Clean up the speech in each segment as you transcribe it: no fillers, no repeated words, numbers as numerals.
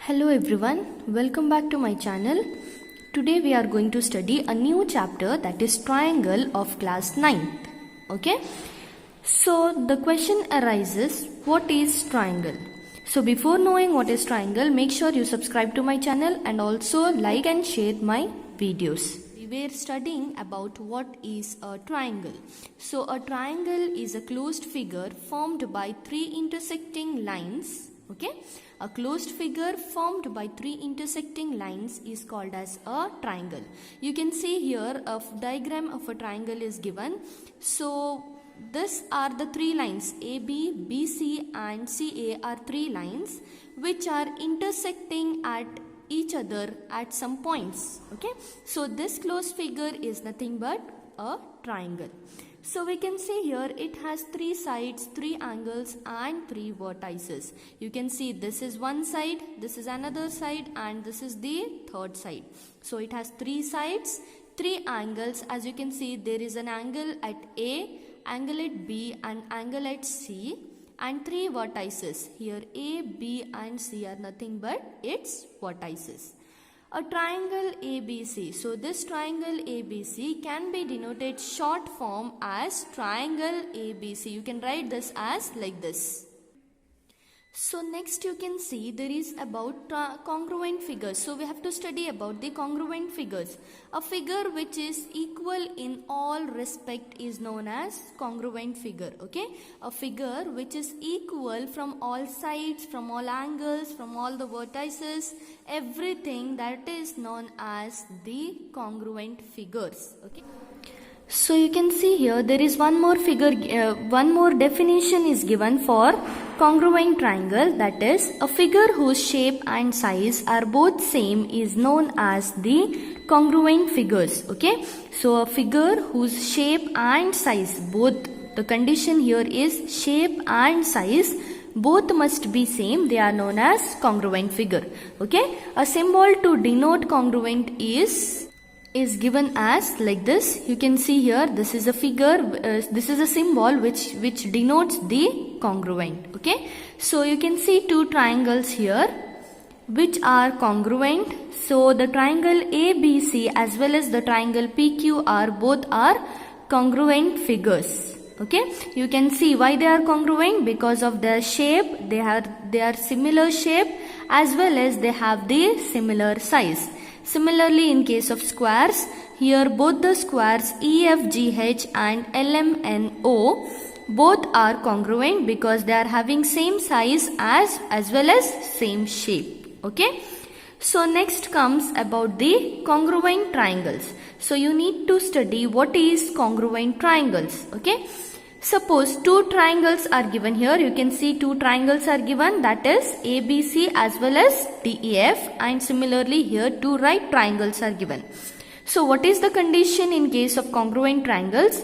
Hello everyone, welcome back to my channel. Today we are going to study a new chapter, that is triangle of class 9th. Okay, so the question arises, what is triangle? So before knowing what is triangle, make sure you subscribe to my channel and also like and share my videos. We were studying about what is a triangle. So a triangle is a closed figure formed by three intersecting lines. Okay, a closed figure formed by three intersecting lines is called as a triangle. You can see here a diagram of a triangle is given. So these are the three lines, AB, BC and CA are three lines which are intersecting at each other at some points. Okay, so this closed figure is nothing but a triangle. So we can see here it has three sides, three angles and three vertices. You can see this is one side, this is another side and this is the third side. So it has three sides, three angles. As you can see, there is an angle at A, angle at B and angle at C, and three vertices. Here A, B and C are nothing but its vertices. A triangle ABC. So this triangle ABC can be denoted short form as triangle ABC. You can write this as like this. So next you can see there is about congruent figures. So we have to study about the congruent figures. A figure which is equal in all respect is known as congruent figure. Okay, a figure which is equal from all sides, from all angles, from all the vertices, everything, that is known as the congruent figures. Okay. So you can see here there is one more figure, one more definition is given for congruent triangle, that is a figure whose shape and size are both same is known as the congruent figures. Okay, so a figure whose shape and size, both, the condition here is shape and size both must be same, they are known as congruent figure. Okay, a symbol to denote congruent is given as like this. You can see here this is a figure, this is a symbol which denotes the congruent. Okay, so you can see two triangles here which are congruent. So the triangle ABC as well as the triangle PQR both are congruent figures. Okay, you can see why they are congruent, because of their shape. They are similar shape as well as they have the similar size. Similarly, in case of squares, here both the squares EFGH and LMNO both are congruent because they are having same size as well as same shape. Okay, so next comes about the congruent triangles. So you need to study what is congruent triangles. Okay, suppose two triangles are given here. You can see two triangles are given, that is ABC as well as DEF, and similarly here two right triangles are given. So what is the condition in case of congruent triangles?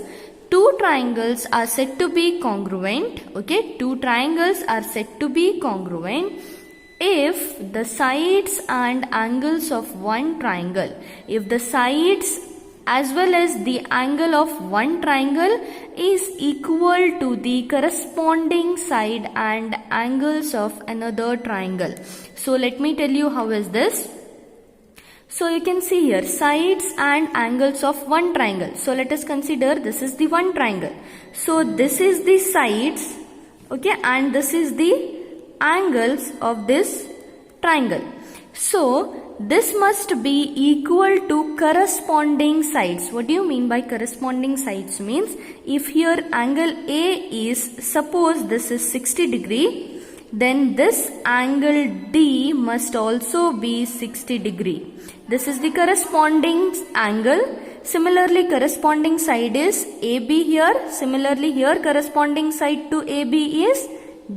Two triangles are said to be congruent. Okay, two triangles are said to be congruent if the sides and angles of one triangle, if the sides as well as the angle of one triangle is equal to the corresponding side and angles of another triangle. So let me tell you how is this. So you can see here sides and angles of one triangle. So let us consider this is the one triangle. So this is the sides, okay, and this is the angles of this triangle. So this must be equal to corresponding sides. What do you mean by corresponding sides? Means if here angle A is, suppose this is 60 degree, then this angle D must also be 60 degree. This is the corresponding angle. Similarly, corresponding side is AB here. Similarly, here corresponding side to AB is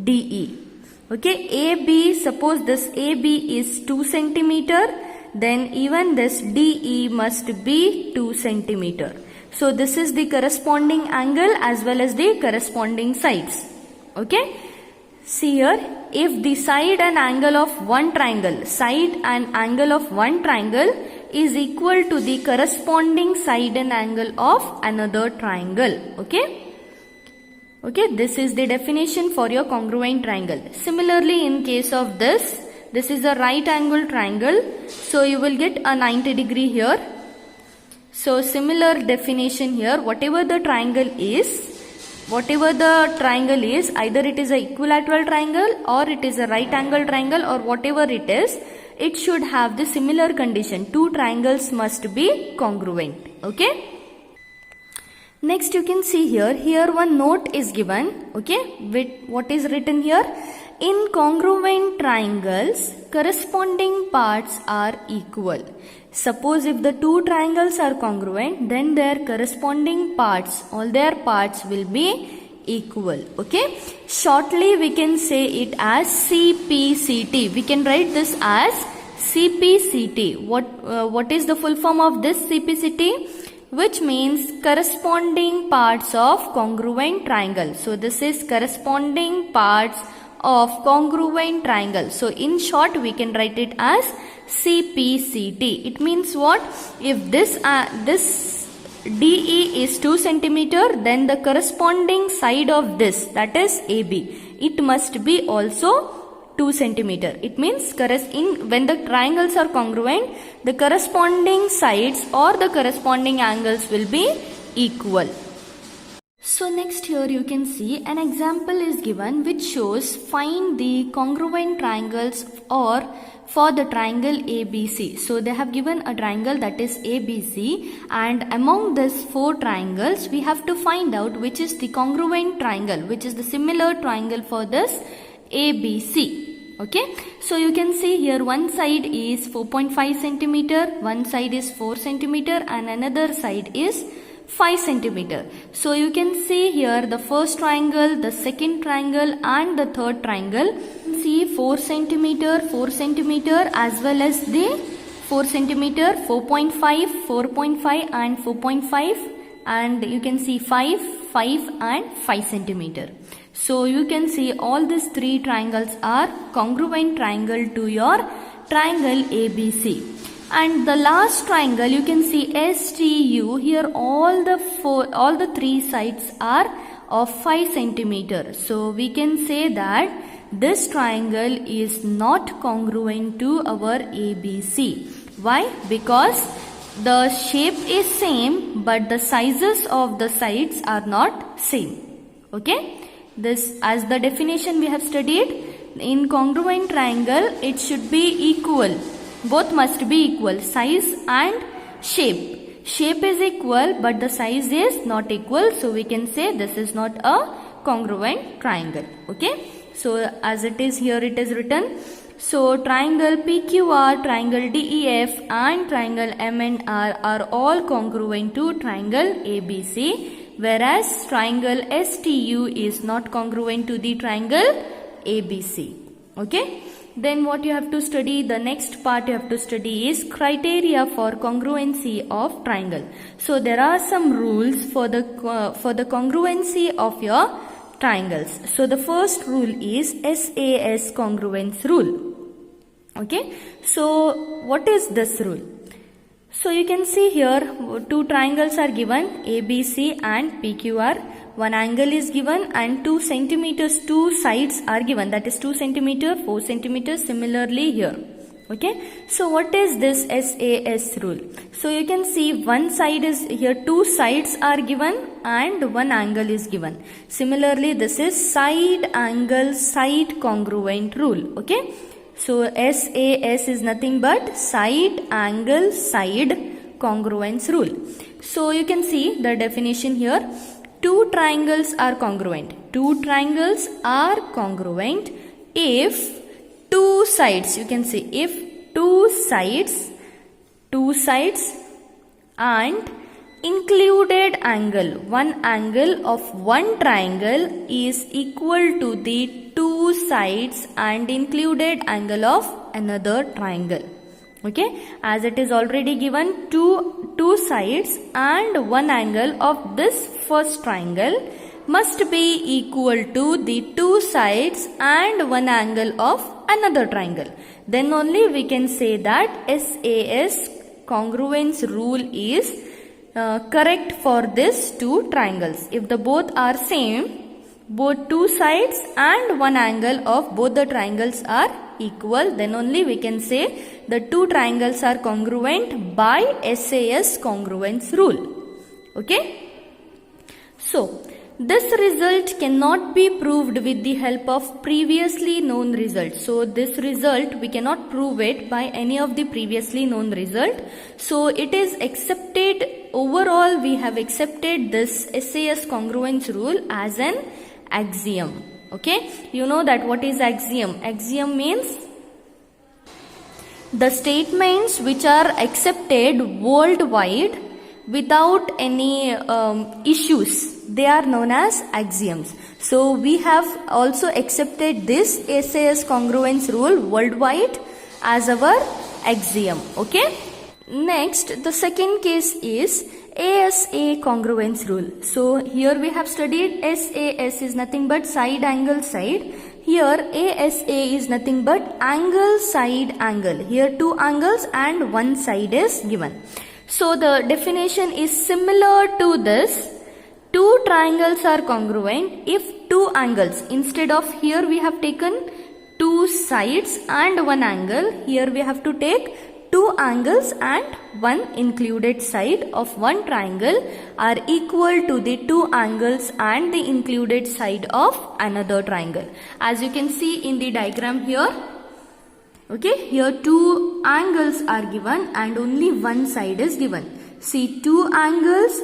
DE. Okay, AB, suppose this AB is 2 centimeter, then even this DE must be 2 centimeter. So this is the corresponding angle as well as the corresponding sides. Okay, see here, if the side and angle of one triangle, side and angle of one triangle is equal to the corresponding side and angle of another triangle. Okay. Okay, this is the definition for your congruent triangle. Similarly, in case of this is a right angle triangle. So you will get a 90 degree here. So similar definition here, whatever the triangle is, either it is a equilateral triangle or it is a right angle triangle or whatever it is, it should have the similar condition. Two triangles must be congruent. Okay. Next you can see here one note is given. Okay. With what is written here? In congruent triangles, corresponding parts are equal. Suppose if the two triangles are congruent, then their corresponding parts, all their parts will be equal. Okay. Shortly we can say it as CPCT. We can write this as CPCT. What is the full form of this CPCT? Which means corresponding parts of congruent triangle. So this is corresponding parts of congruent triangle. So in short we can write it as CPCT. It means what? If this DE is 2 cm, then the corresponding side of this, that is AB, it must be also 2 cm. It means when the triangles are congruent, the corresponding sides or the corresponding angles will be equal. So next here you can see an example is given which shows find the congruent triangles or for the triangle ABC. So they have given a triangle that is ABC, and among these 4 triangles we have to find out which is the congruent triangle, which is the similar triangle for this ABC. Okay, so you can see here one side is 4.5 cm, one side is 4 cm and another side is 5 cm. So you can see here the first triangle, the second triangle and the third triangle. See 4 cm as well as the 4 cm, 4.5, 4.5 and 4.5, and you can see 5, 5 and 5 cm. So you can see all these 3 triangles are congruent triangle to your triangle ABC. And the last triangle you can see STU, here all the 3 sides are of 5 cm. So we can say that this triangle is not congruent to our ABC. Why? Because the shape is same but the sizes of the sides are not same. Okay. This, as the definition we have studied, in congruent triangle it should be equal. Both must be equal, size and shape. Shape is equal but the size is not equal. So we can say this is not a congruent triangle. Okay. So as it is here it is written. So triangle PQR, triangle DEF and triangle MNR are all congruent to triangle ABC, whereas triangle STU is not congruent to the triangle ABC. Okay. Then what you have to study, the next part you have to study is criteria for congruency of triangle. So there are some rules for the congruency of your triangles. So the first rule is SAS congruence rule. Okay. So what is this rule? So you can see here 2 triangles are given, ABC and PQR. One angle is given and 2 centimeters, 2 sides are given, that is 2 cm, 4 cm, similarly here. Okay. So what is this SAS rule? So you can see one side is here, 2 sides are given and one angle is given. Similarly this is side angle side congruent rule. Okay. So SAS is nothing but side angle side congruence rule. So you can see the definition here. 2 triangles are congruent. 2 triangles are congruent if 2 sides, you can see if 2 sides and included angle, one angle of one triangle is equal to the 2 sides and included angle of another triangle. Okay, as it is already given, two sides and one angle of this first triangle must be equal to the 2 sides and one angle of another triangle. Then only we can say that SAS congruence rule is correct for these 2 triangles. If the both are same, both two sides and one angle of both the triangles are equal, then only we can say the two triangles are congruent by SAS congruence rule. Okay? So, this result cannot be proved with the help of previously known results. So, this result we cannot prove it by any of the previously known result. So, it is accepted, overall we have accepted this SAS congruence rule as an axiom. Okay, you know that what is axiom? Axiom means the statements which are accepted worldwide without any issues. They are known as axioms. So we have also accepted this SAS congruence rule worldwide as our axiom. Okay. Next, the second case is ASA congruence rule. So here we have studied SAS is nothing but side angle side. Here ASA is nothing but angle side angle. Here two angles and one side is given. So the definition is similar to this. Two triangles are congruent if two angles, instead of here we have taken two sides and one angle, here we have to take two angles and one included side of one triangle are equal to the two angles and the included side of another triangle. As you can see in the diagram here, okay, here two angles are given and only one side is given. See, two angles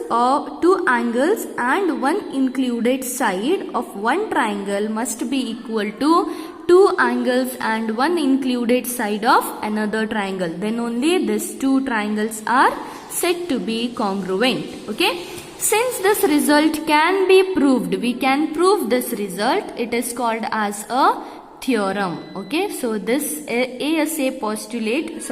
and one included side of one triangle must be equal to two angles and one included side of another triangle. Then only these two triangles are said to be congruent. Okay. Since this result can be proved, we can prove this result. It is called as a theorem. Okay, so this ASA postulate, this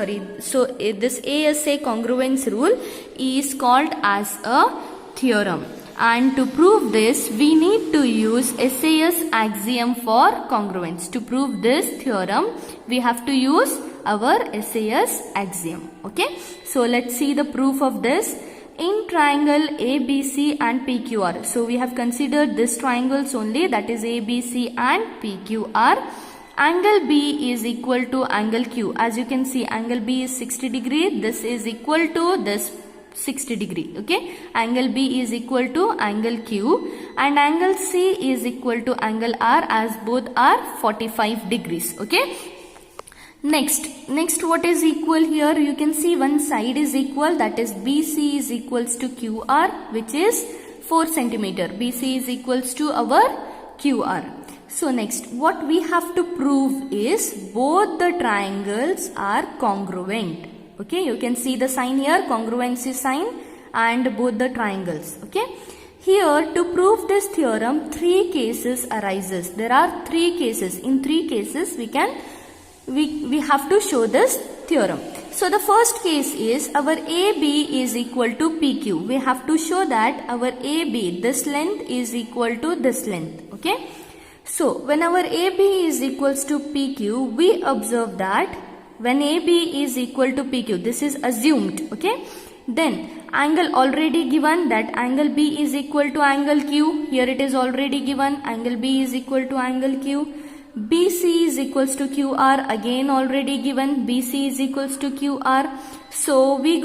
ASA congruence rule is called as a theorem, and to prove this we need to use SAS axiom for congruence. To prove this theorem we have to use our SAS axiom. Okay, so let's see the proof of this. In triangle ABC and PQR, so we have considered this triangles only, that is ABC and PQR. Angle B is equal to angle Q. As you can see, angle B is 60 degree. This is equal to this 60 degree. Okay, angle B is equal to angle Q, and angle C is equal to angle R, as both are 45 degrees. Okay. Next what is equal here? You can see one side is equal, that is BC is equals to QR, which is 4 centimeter. BC is equals to our QR. So next, what we have to prove is both the triangles are congruent. Okay, you can see the sign here, congruency sign, and both the triangles. Okay, here to prove this theorem, 3 cases arises. There are 3 cases. In 3 cases we have to show this theorem. So the first case is our AB is equal to PQ. We have to show that our AB, this length, is equal to this length. Okay. So when our AB is equals to PQ, we observe that when AB is equal to PQ, this is assumed. Okay. Then angle already given, that angle B is equal to angle Q. Here it is already given, angle B is equal to angle Q. BC is equals to QR, again already given, BC is equals to QR. So we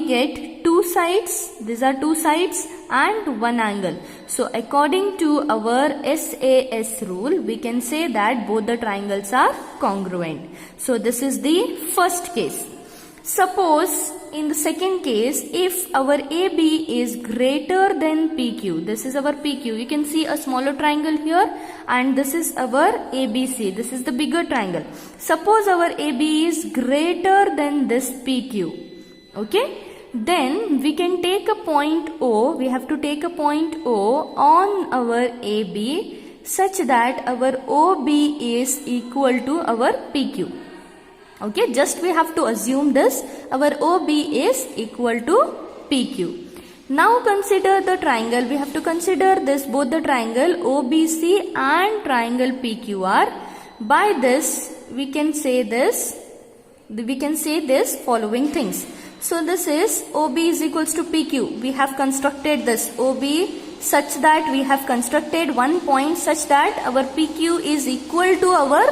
get 2 sides, these are 2 sides and 1 angle. So according to our SAS rule, we can say that both the triangles are congruent. So this is the first case. Suppose in the second case, if our AB is greater than PQ, this is our PQ, you can see a smaller triangle here, and this is our ABC, this is the bigger triangle. Suppose our AB is greater than this PQ, okay, then we can take a point O, we have to take a point O on our AB such that our OB is equal to our PQ. Okay, just we have to assume this, our OB is equal to PQ. Now consider the triangle, we have to consider this, both the triangle OBC and triangle PQR. By this, we can say this following things. So this is OB is equals to PQ. We have constructed this OB such that we have constructed one point such that our PQ is equal to our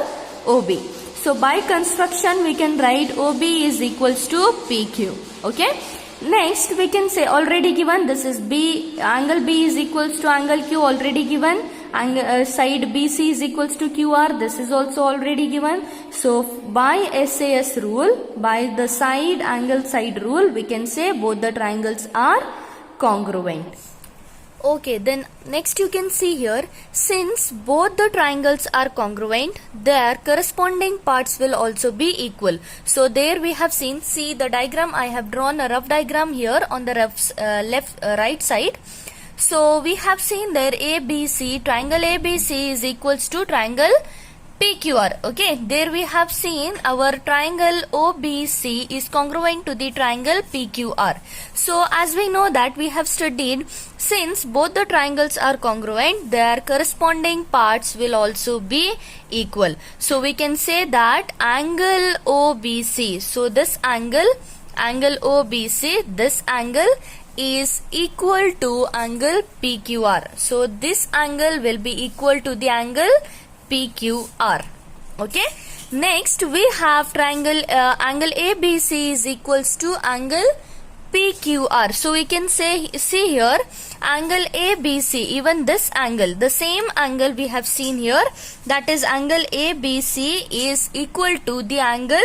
OB. So by construction we can write OB is equals to PQ. Okay. Next we can say, already given, this is B, angle B is equals to angle Q, already given. Side BC is equals to QR, this is also already given. So by SAS rule, by the side angle side rule, we can say both the triangles are congruent. Okay, then next you can see here, since both the triangles are congruent, their corresponding parts will also be equal. So there we have seen, see the diagram, I have drawn a rough diagram here on the right side. So we have seen there ABC, triangle ABC is equals to triangle PQR. Okay, there we have seen our triangle OBC is congruent to the triangle PQR. So as we know that we have studied, since both the triangles are congruent, their corresponding parts will also be equal. So we can say that angle OBC, so this angle OBC, this angle is equal to angle PQR. So this angle will be equal to the angle PQR. Okay. Next we have triangle angle ABC is equals to angle PQR. So we can say, see here, angle ABC, even this angle, the same angle we have seen here, that is angle ABC is equal to the angle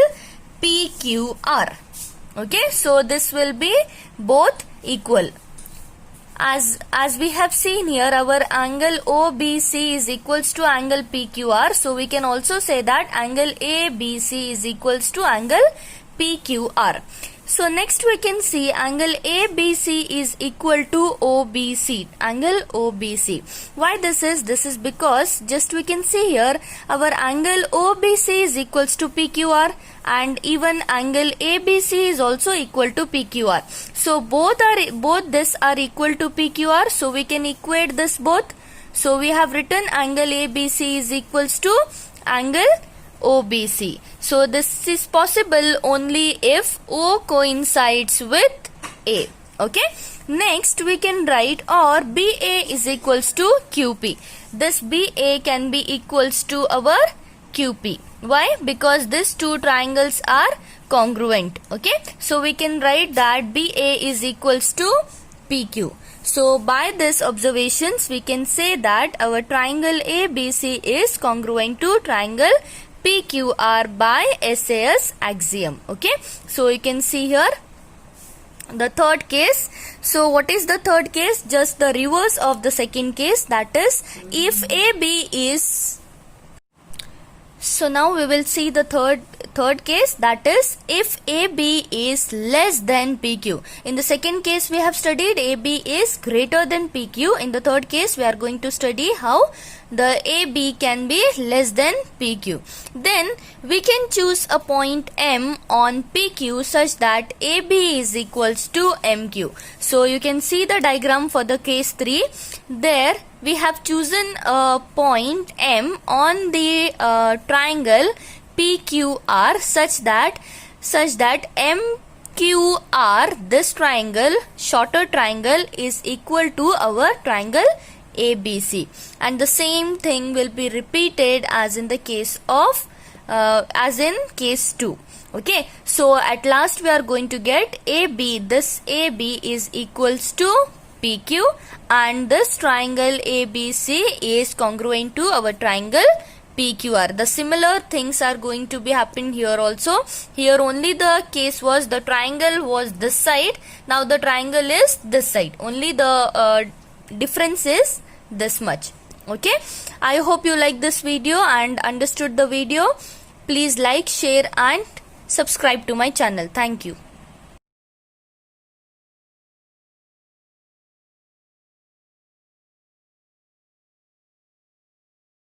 PQR. Okay. So this will be both equal. As we have seen here, our angle OBC is equals to angle PQR. So we can also say that angle ABC is equals to angle PQR. So next we can see angle ABC is equal to OBC, angle OBC. Why this is? This is because just we can see here, our angle OBC is equals to PQR and even angle ABC is also equal to PQR. So both this are equal to PQR. So we can equate this both. So we have written angle ABC is equals to angle OBC. So this is possible only if O coincides with A. Okay. Next we can write, or BA is equals to QP. This BA can be equals to our QP. Why? Because these two triangles are congruent. Okay. So we can write that BA is equals to PQ. So by this observations we can say that our triangle ABC is congruent to triangle PQR by SAS axiom. Okay. So you can see here the third case. So what is the third case? Just the reverse of the second case, that is if AB is, so now we will see the third case, that is if AB is less than PQ. In the second case we have studied AB is greater than PQ. In the third case we are going to study how the AB can be less than PQ. Then we can choose a point M on PQ such that AB is equals to MQ. So you can see the diagram for the case 3. There we have chosen a point M on the triangle PQR such that MQR, this triangle, shorter triangle, is equal to our triangle ABC, and the same thing will be repeated as in the case of as in case 2. Okay. So at last we are going to get AB, this AB is equals to PQ and this triangle ABC is congruent to our triangle PQR. The similar things are going to be happen here also. Here only the case was the triangle was this side. Now the triangle is this side. Only the difference is this much. Okay. I hope you like this video and understood the video. Please like, share and subscribe to my channel. Thank you.